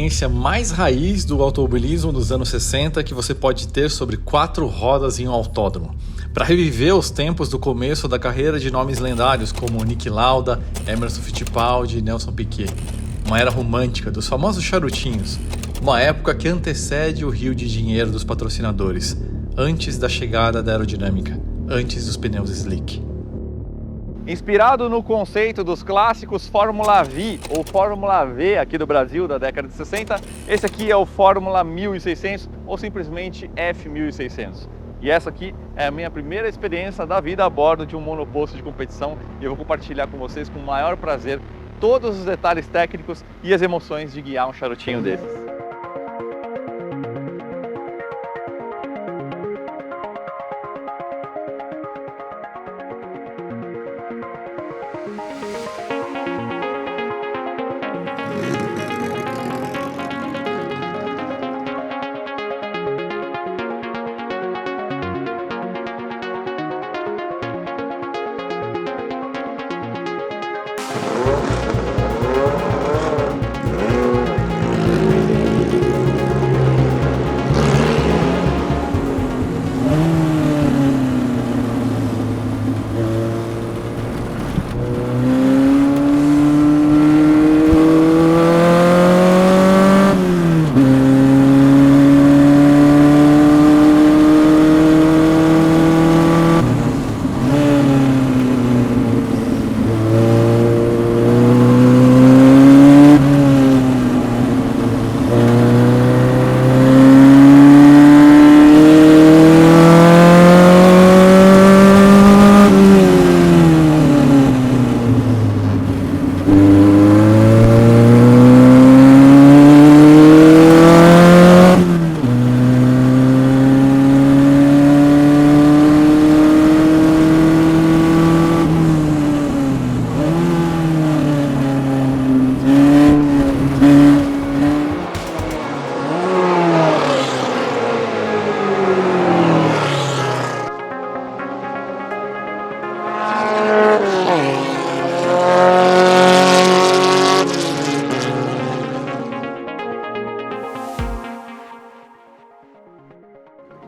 experiência mais raiz do automobilismo dos anos 60 que você pode ter sobre 4 rodas em um autódromo. Para reviver os tempos do começo da carreira de nomes lendários como Niki Lauda, Emerson Fittipaldi e Nelson Piquet. Uma era romântica dos famosos charutinhos. Uma época que antecede o rio de dinheiro dos patrocinadores, antes da chegada da aerodinâmica, antes dos pneus slick. Inspirado no conceito dos clássicos Fórmula V ou Fórmula V aqui do Brasil da década de 60, esse aqui é o Fórmula 1600 ou simplesmente F1600. E essa aqui é a minha primeira experiência da vida a bordo de um monoposto de competição e eu vou compartilhar com vocês com o maior prazer todos os detalhes técnicos e as emoções de guiar um charutinho desses.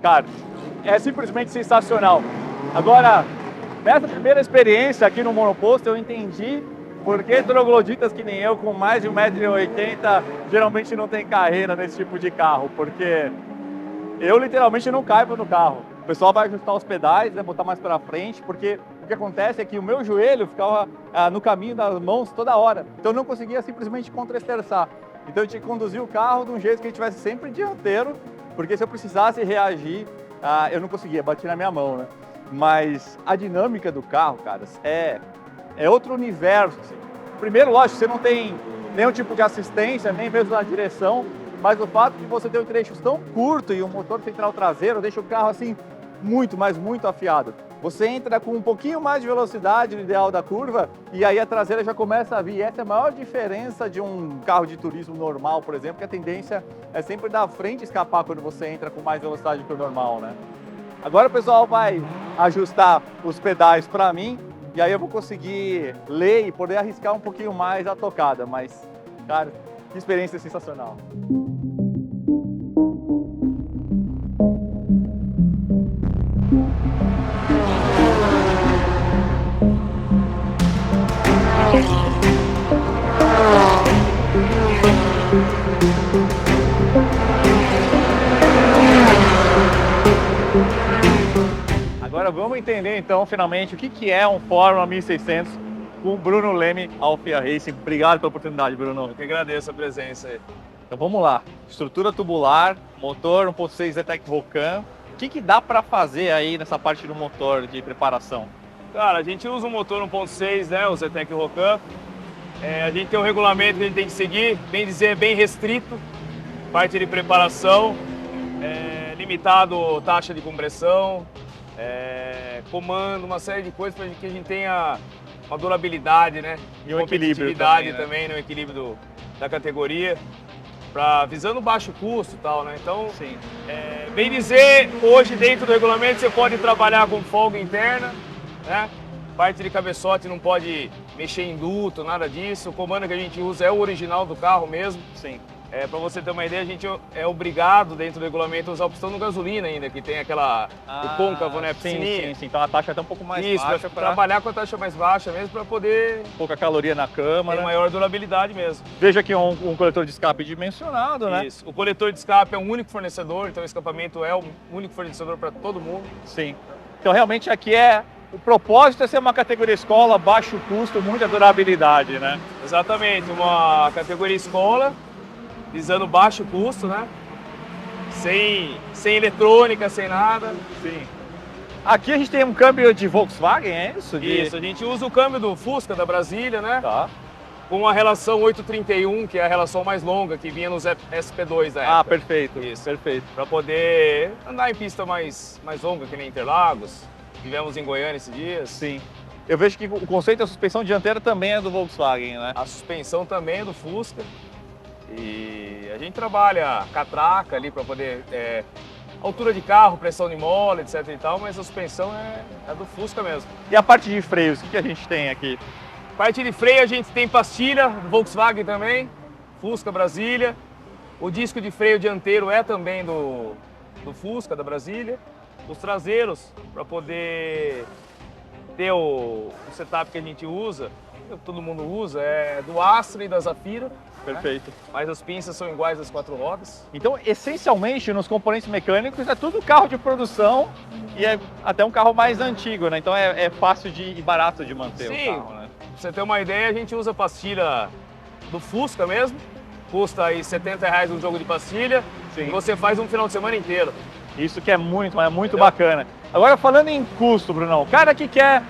Cara, é simplesmente sensacional. Agora, nessa primeira experiência aqui no monoposto, eu entendi por que trogloditas que nem eu, com mais de 1,80 m, geralmente não tem carreira nesse tipo de carro, porque eu literalmente não caibo no carro. O pessoal vai ajustar os pedais, né, botar mais para frente, porque o que acontece é que o meu joelho ficava no caminho das mãos toda hora, então eu não conseguia simplesmente contra-esterçar. Então eu tinha que conduzir o carro de um jeito que ele estivesse sempre dianteiro, porque se eu precisasse reagir, eu não conseguia, batia na minha mão, né? Mas a dinâmica do carro, cara, é outro universo. Assim. Primeiro, lógico, você não tem nenhum tipo de assistência, nem mesmo na direção, mas o fato de você ter um trecho tão curto e um motor central traseiro deixa o carro assim muito, mas muito afiado. Você entra com um pouquinho mais de velocidade no ideal da curva e aí a traseira já começa a vir. Essa é a maior diferença de um carro de turismo normal, por exemplo, que a tendência é sempre da frente escapar quando você entra com mais velocidade que o normal, né? Agora o pessoal vai ajustar os pedais para mim e aí eu vou conseguir ler e poder arriscar um pouquinho mais a tocada, mas, cara, que experiência sensacional. Agora vamos entender então finalmente o que é um Fórmula 1600 com o Bruno Leme, Alfia Racing. Obrigado pela oportunidade, Bruno. Eu que agradeço a presença aí. Então vamos lá, estrutura tubular, motor 1.6 Zetec Rocan. O que dá para fazer aí nessa parte do motor de preparação? Cara, a gente usa um motor 1.6, né, o Zetec Rocan. A gente tem um regulamento que a gente tem que seguir, bem dizer, bem restrito. Parte de preparação, limitado taxa de compressão, comando, uma série de coisas para que a gente tenha uma durabilidade, né? E um equilíbrio também, né? Um equilíbrio da categoria, visando baixo custo e tal, né? Então, sim. Bem dizer, hoje dentro do regulamento você pode trabalhar com folga interna, né? Parte de cabeçote não pode mexer em duto, nada disso. O comando que a gente usa é o original do carro mesmo. Sim. Para você ter uma ideia, a gente é obrigado, dentro do regulamento, a usar a opção no gasolina ainda, que tem aquela o côncavo, né? Sim. Então a taxa está um pouco mais Isso, baixa para trabalhar com a taxa mais baixa mesmo, para poder pouca caloria na câmara. ter maior durabilidade mesmo. Veja aqui um coletor de escape dimensionado, né? Isso. O coletor de escape é um único fornecedor, então o escapamento é um único fornecedor para todo mundo. Sim. Então realmente aqui o propósito é ser uma categoria escola, baixo custo, muita durabilidade, né? Exatamente, uma categoria escola, visando baixo custo, né? Sem eletrônica, sem nada. Sim. Aqui a gente tem um câmbio de Volkswagen, é isso? Isso, a gente usa o câmbio do Fusca da Brasília, né? Tá. Com a relação 831, que é a relação mais longa, que vinha nos SP2 da época. Ah, perfeito. Isso. Perfeito. Para poder andar em pista mais longa, que nem Interlagos. Vivemos em Goiânia esses dias. Sim. Eu vejo que o conceito da suspensão dianteira também é do Volkswagen, né? A suspensão também é do Fusca. E a gente trabalha catraca ali para poder... altura de carro, pressão de mola, etc e tal, mas a suspensão é do Fusca mesmo. E a parte de freios, o que a gente tem aqui? Parte de freio a gente tem pastilha, Volkswagen também, Fusca, Brasília. O disco de freio dianteiro é também do Fusca, da Brasília. Os traseiros, para poder ter o setup que a gente usa, que todo mundo usa, é do Astra e da Zafira. Perfeito. Né? Mas as pinças são iguais às 4 rodas. Então, essencialmente, nos componentes mecânicos é tudo carro de produção e é até um carro mais antigo, né? Então é fácil e barato de manter o carro, né? Pra você ter uma ideia, a gente usa pastilha do Fusca mesmo. Custa aí R$70 um jogo de pastilha. Sim. E você faz um final de semana inteiro. Isso que é muito bacana. Agora, falando em custo, Brunão, o cara que quer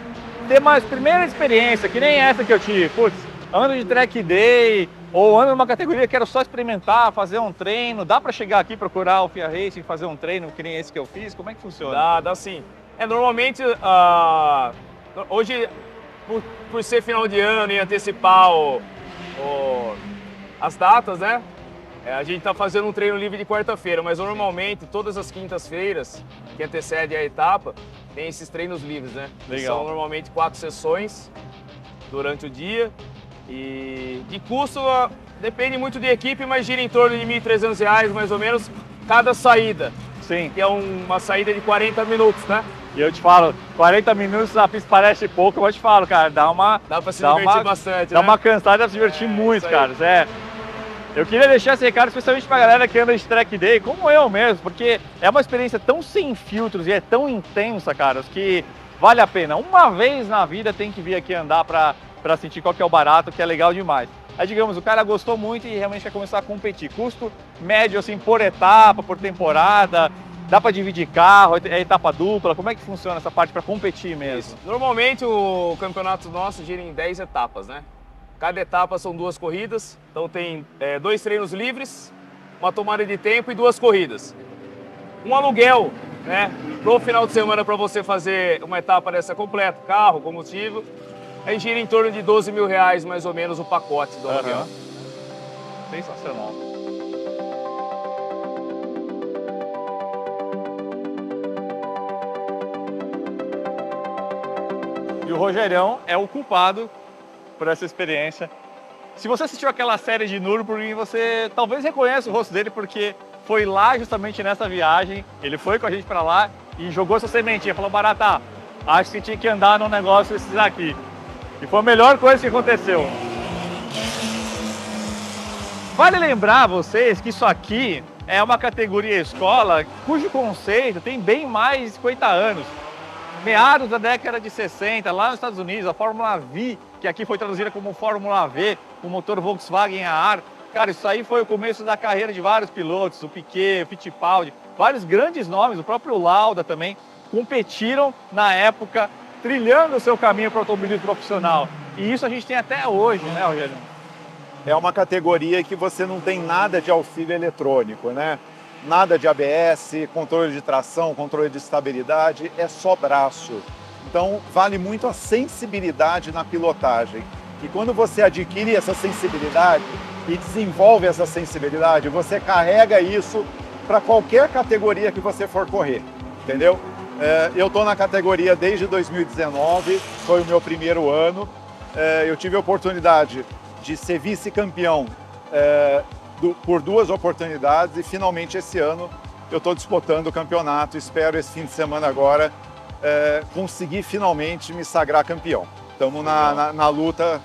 ter uma primeira experiência, que nem essa que eu tive, putz, ando de track day, ou ando numa categoria que quero só experimentar, fazer um treino, dá para chegar aqui, procurar o FIA Racing, fazer um treino que nem esse que eu fiz? Como é que funciona? Dá sim. Normalmente, hoje, por ser final de ano e antecipar as datas, né? A gente está fazendo um treino livre de quarta-feira, mas normalmente, todas as quintas-feiras que antecedem a etapa, tem esses treinos livres, né? Legal. São normalmente 4 sessões durante o dia. E de custo, depende muito de equipe, mas gira em torno de R$1.300 mais ou menos cada saída. Sim. Que é uma saída de 40 minutos, né? E eu te falo, 40 minutos na pista parece pouco, eu te falo, cara, dá pra se divertir bastante, dá né? uma cansada, dá pra se divertir muito, cara. Eu queria deixar esse recado especialmente pra galera que anda de track day, como eu mesmo, porque é uma experiência tão sem filtros e é tão intensa, cara, que vale a pena. Uma vez na vida tem que vir aqui andar pra sentir qual que é o barato, que é legal demais. Aí, digamos, o cara gostou muito e realmente quer começar a competir. Custo médio, assim, por etapa, por temporada, dá pra dividir carro, é etapa dupla, como é que funciona essa parte pra competir mesmo? Isso. Normalmente o campeonato nosso gira em 10 etapas, né? Cada etapa são 2 corridas, então tem 2 treinos livres, uma tomada de tempo e 2 corridas. Um aluguel, né, pro final de semana para você fazer uma etapa dessa completa, carro, combustível, aí gira em torno de R$12.000 mais ou menos o pacote do aluguel. Sensacional. E o Rogerão é o culpado por essa experiência. Se você assistiu aquela série de Nürburgring, você talvez reconheça o rosto dele, porque foi lá justamente nessa viagem, ele foi com a gente para lá e jogou essa sementinha, falou: Barata, acho que tinha que andar num negócio desses aqui. E foi a melhor coisa que aconteceu. Vale lembrar vocês que isso aqui é uma categoria escola cujo conceito tem bem mais de 50 anos. Meados da década de 60, lá nos Estados Unidos, a Fórmula V, que aqui foi traduzida como Fórmula V, com motor Volkswagen a ar. Cara, isso aí foi o começo da carreira de vários pilotos, o Piquet, o Fittipaldi, vários grandes nomes, o próprio Lauda também, competiram na época, trilhando o seu caminho para o automobilismo profissional. E isso a gente tem até hoje, né, Rogério? É uma categoria que você não tem nada de auxílio eletrônico, né? Nada de ABS, controle de tração, controle de estabilidade, é só braço. Então, vale muito a sensibilidade na pilotagem. E quando você adquire essa sensibilidade e desenvolve essa sensibilidade, você carrega isso para qualquer categoria que você for correr, entendeu? Eu estou na categoria desde 2019, foi o meu primeiro ano. Eu tive a oportunidade de ser vice-campeão por 2 oportunidades e finalmente esse ano eu estou disputando o campeonato. Espero esse fim de semana agora conseguir finalmente me sagrar campeão. Estamos na luta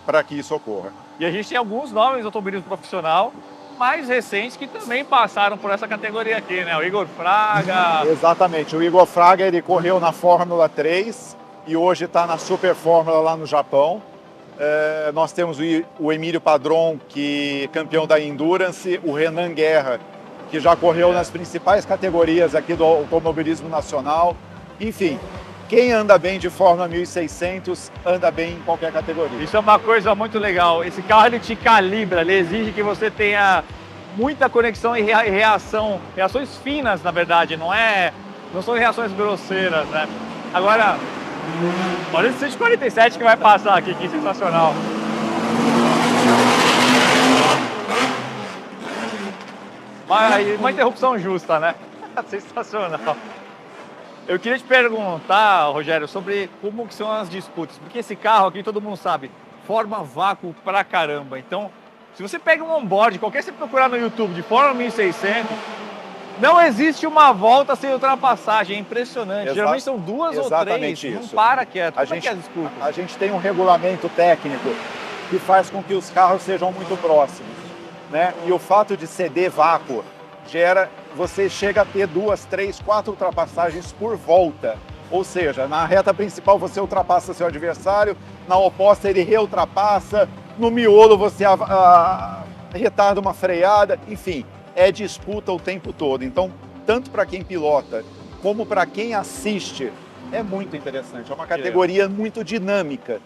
para que isso ocorra. E a gente tem alguns nomes do automobilismo profissional mais recentes que também passaram por essa categoria aqui, né? O Igor Fraga. Exatamente, o Igor Fraga ele correu na Fórmula 3 e hoje está na Super Fórmula lá no Japão. Nós temos o Emílio Padron, que é campeão da Endurance, o Renan Guerra, que já correu nas principais categorias aqui do automobilismo nacional. Enfim, quem anda bem de Fórmula 1600 anda bem em qualquer categoria. Isso é uma coisa muito legal. Esse carro ele te calibra, ele exige que você tenha muita conexão e reações finas, na verdade, não são reações grosseiras, né? Agora, olha esse 147 que vai passar aqui, que sensacional. Uma interrupção justa, né? Sensacional. Eu queria te perguntar, Rogério, sobre como que são as disputas, porque esse carro aqui, todo mundo sabe, forma vácuo pra caramba. Então, se você pega um onboard, qualquer você procurar no YouTube de Fórmula 1600, não existe uma volta sem ultrapassagem, é impressionante. Geralmente são 2 ou 3, isso. não para quieto. Como é que é a disputa? A gente tem um regulamento técnico que faz com que os carros sejam muito próximos, né? E o fato de ceder vácuo você chega a ter 2, 3, 4 ultrapassagens por volta. Ou seja, na reta principal você ultrapassa seu adversário, na oposta ele reultrapassa, no miolo você retarda uma freada, enfim, é disputa o tempo todo. Então, tanto para quem pilota como para quem assiste, é muito interessante. É uma categoria muito dinâmica.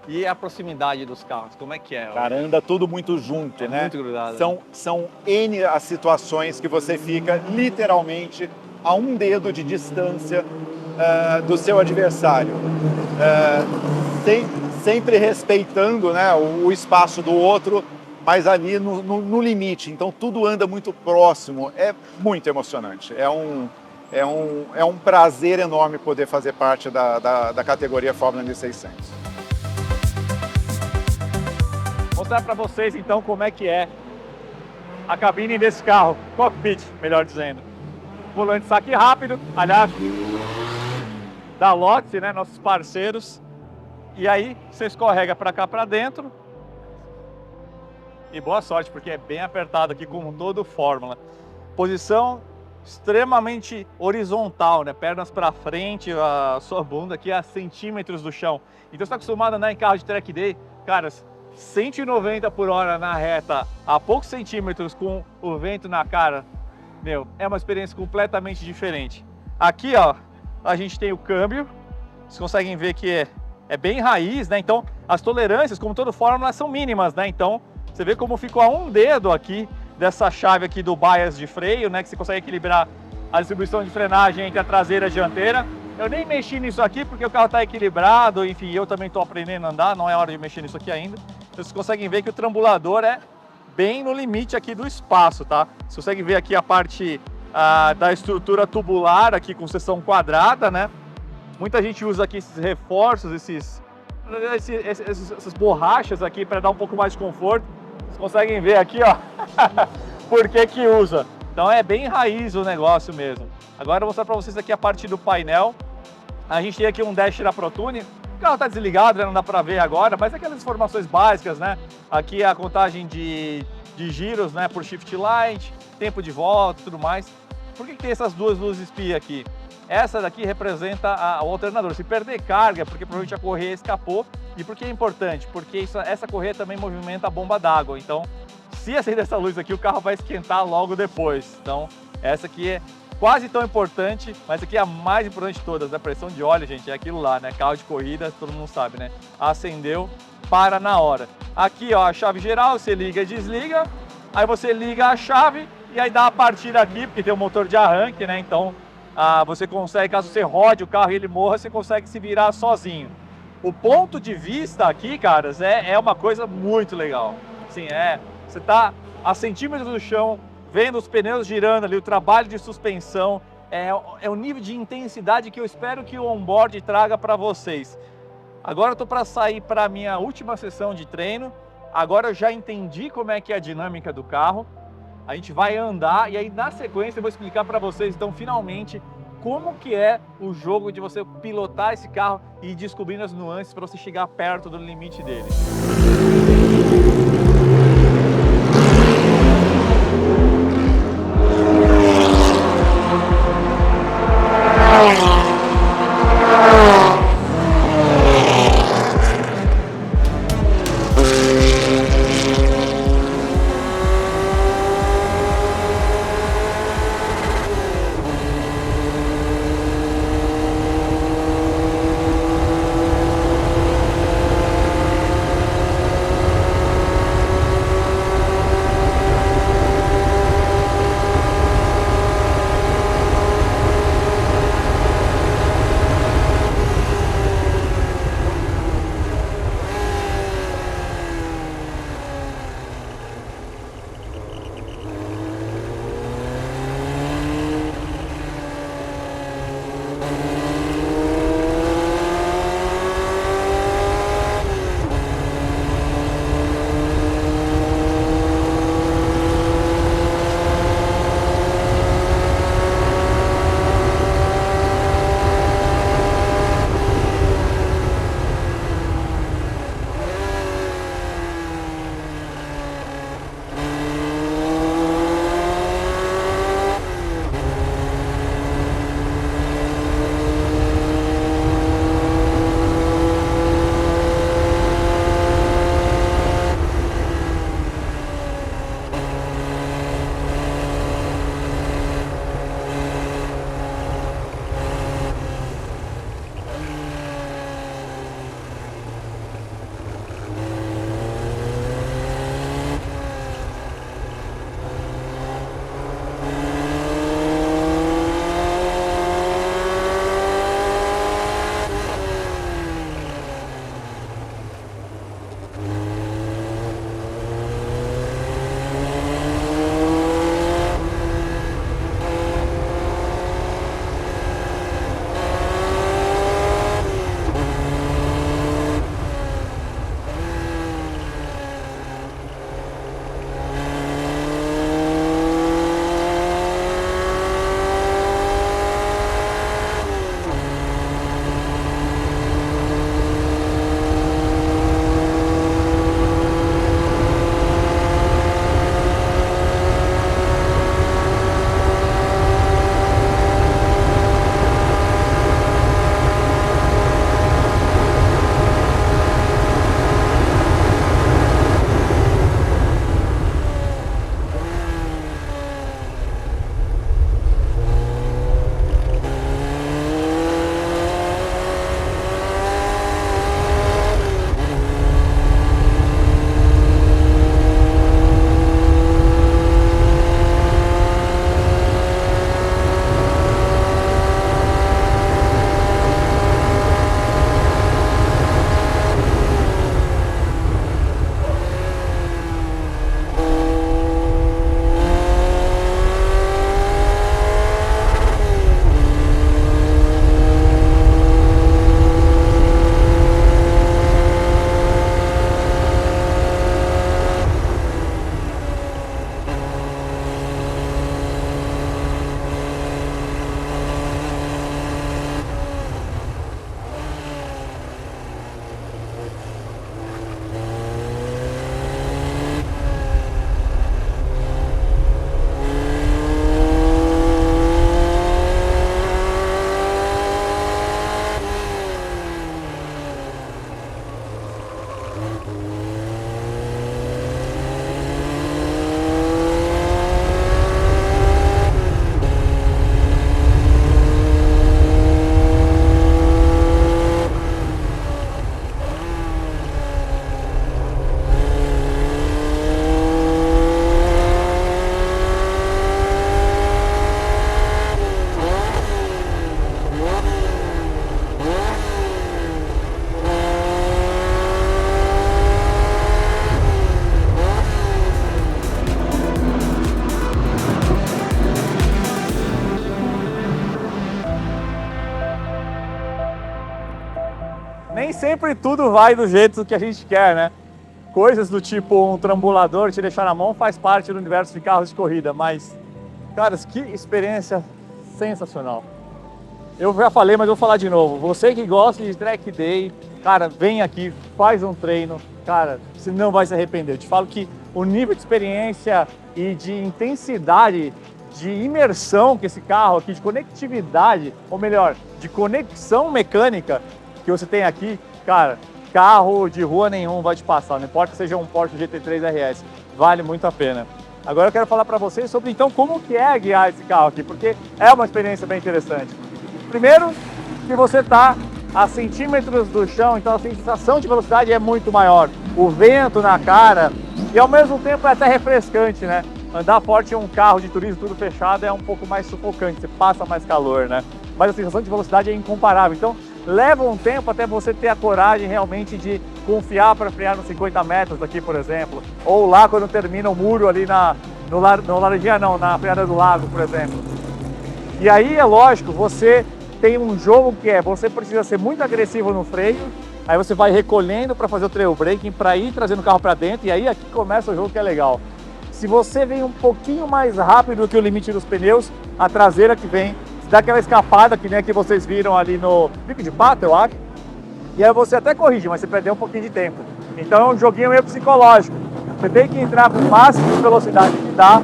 E a proximidade dos carros, como é que é? Cara, anda tudo muito junto, né? Muito grudado. São N as situações que você fica literalmente a um dedo de distância do seu adversário. Sempre respeitando, né, o espaço do outro, mas ali no limite. Então tudo anda muito próximo. É muito emocionante. É um prazer enorme poder fazer parte da categoria Fórmula 1600. Mostrar para vocês então como é que é a cabine desse carro, cockpit, melhor dizendo. Volante saque rápido, aliás, da Lotte, né, nossos parceiros. E aí você escorrega para cá para dentro. E boa sorte, porque é bem apertado aqui como todo Fórmula. Posição extremamente horizontal, né? Pernas para frente, a sua bunda aqui a centímetros do chão. Então você está acostumado a andar em carro de track day, caras, 190 por hora na reta, a poucos centímetros com o vento na cara, meu, é uma experiência completamente diferente. Aqui, ó, a gente tem o câmbio, vocês conseguem ver que é bem raiz, né? Então, as tolerâncias, como toda Fórmula, são mínimas, né? Então, você vê como ficou a um dedo aqui dessa chave aqui do bias de freio, né? Que você consegue equilibrar a distribuição de frenagem entre a traseira e a dianteira. Eu nem mexi nisso aqui porque o carro está equilibrado, enfim, eu também estou aprendendo a andar, não é hora de mexer nisso aqui ainda. Vocês conseguem ver que o trambulador é bem no limite aqui do espaço, tá? Vocês conseguem ver aqui a parte da estrutura tubular aqui com seção quadrada, né? Muita gente usa aqui esses reforços, essas borrachas aqui para dar um pouco mais de conforto. Vocês conseguem ver aqui, ó, por que usa. Então é bem raiz o negócio mesmo. Agora eu vou mostrar para vocês aqui a parte do painel. A gente tem aqui um dash da ProTune. O carro está desligado, né? Não dá para ver agora, mas aquelas informações básicas, né? Aqui é a contagem de giros, né? Por shift light, tempo de volta e tudo mais. Por que tem essas duas luzes espia aqui? Essa daqui representa o alternador. Se perder carga, porque provavelmente a correia escapou. E por que é importante? Porque essa correia também movimenta a bomba d'água. Então, se acender essa luz aqui, o carro vai esquentar logo depois. Então, essa aqui é quase tão importante, mas aqui é a mais importante de todas. A pressão de óleo, gente, é aquilo lá, né? Carro de corrida, todo mundo sabe, né? Acendeu, para na hora. Aqui, ó, a chave geral, você liga e desliga. Aí você liga a chave e aí dá a partida aqui, porque tem um motor de arranque, né? Então, você consegue, caso você rode o carro e ele morra, você consegue se virar sozinho. O ponto de vista aqui, caras, é uma coisa muito legal. Assim, você tá a centímetros do chão, vendo os pneus girando ali, o trabalho de suspensão, é o nível de intensidade que eu espero que o onboard traga para vocês. Agora eu tô para sair para a minha última sessão de treino. Agora eu já entendi como é que é a dinâmica do carro. A gente vai andar e aí na sequência eu vou explicar para vocês, então, finalmente, como que é o jogo de você pilotar esse carro e ir descobrindo as nuances para você chegar perto do limite dele. Nem sempre tudo vai do jeito que a gente quer, né? coisas do tipo um trambulador te deixar na mão faz parte do universo de carros de corrida, mas, caras, que experiência sensacional. Eu já falei, mas vou falar de novo. Você que gosta de track day, cara, vem aqui, faz um treino, cara, você não vai se arrepender. Eu te falo que o nível de experiência e de intensidade, de imersão que esse carro aqui, de conectividade, ou melhor, de conexão mecânica que você tem aqui, cara, carro de rua nenhum vai te passar, não importa que seja um Porsche GT3 RS, vale muito a pena. Agora eu quero falar para vocês sobre então como que é guiar esse carro aqui, porque é uma experiência bem interessante. Primeiro, que você está a centímetros do chão, então a sensação de velocidade é muito maior. O vento na cara e ao mesmo tempo é até refrescante, né? Andar forte em um carro de turismo tudo fechado é um pouco mais sufocante, você passa mais calor, né? Mas a sensação de velocidade é incomparável. Então leva um tempo até você ter a coragem realmente de confiar para frear nos 50 metros aqui, por exemplo. Ou lá quando termina o muro ali no Laranjinha não, na freada do lago, por exemplo. E aí é lógico, você tem um jogo que você precisa ser muito agressivo no freio, aí você vai recolhendo para fazer o trail braking, para ir trazendo o carro para dentro, e aí aqui começa o jogo que é legal. Se você vem um pouquinho mais rápido do que o limite dos pneus, a traseira que vem, dá aquela escapada que nem a que vocês viram ali no bico de pato, eu acho, e aí você até corrige, mas você perdeu um pouquinho de tempo. Então é um joguinho meio psicológico. Você tem que entrar com o máximo de velocidade que dá,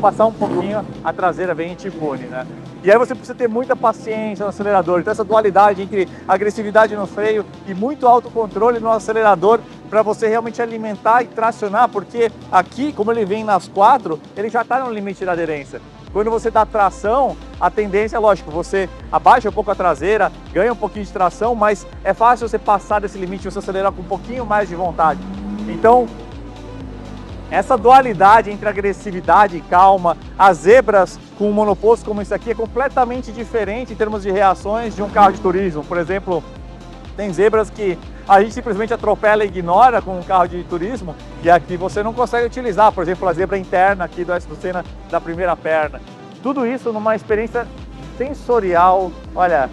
passar um pouquinho, a traseira vem e te pune, né? E aí você precisa ter muita paciência no acelerador. Então essa dualidade entre agressividade no freio e muito autocontrole no acelerador para você realmente alimentar e tracionar, porque aqui, como ele vem nas 4, ele já está no limite da aderência. Quando você dá tração, a tendência é lógico, você abaixa um pouco a traseira, ganha um pouquinho de tração, mas é fácil você passar desse limite e você acelerar com um pouquinho mais de vontade. Então, essa dualidade entre agressividade e calma, as zebras com um monoposto como esse aqui é completamente diferente em termos de reações de um carro de turismo. Por exemplo, tem zebras que a gente simplesmente atropela e ignora com um carro de turismo e aqui você não consegue utilizar. Por exemplo, a zebra interna aqui do Ayrton Senna da primeira perna. Tudo isso numa experiência sensorial, olha,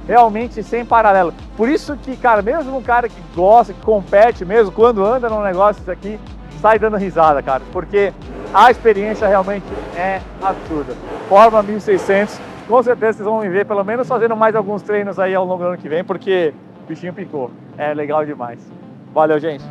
realmente sem paralelo. Por isso que, cara, mesmo um cara que gosta, que compete mesmo, quando anda num negócio isso aqui, sai dando risada, cara, porque a experiência realmente é absurda. Forma 1600, com certeza vocês vão me ver pelo menos fazendo mais alguns treinos aí ao longo do ano que vem, porque o bichinho picou. É legal demais. Valeu, gente!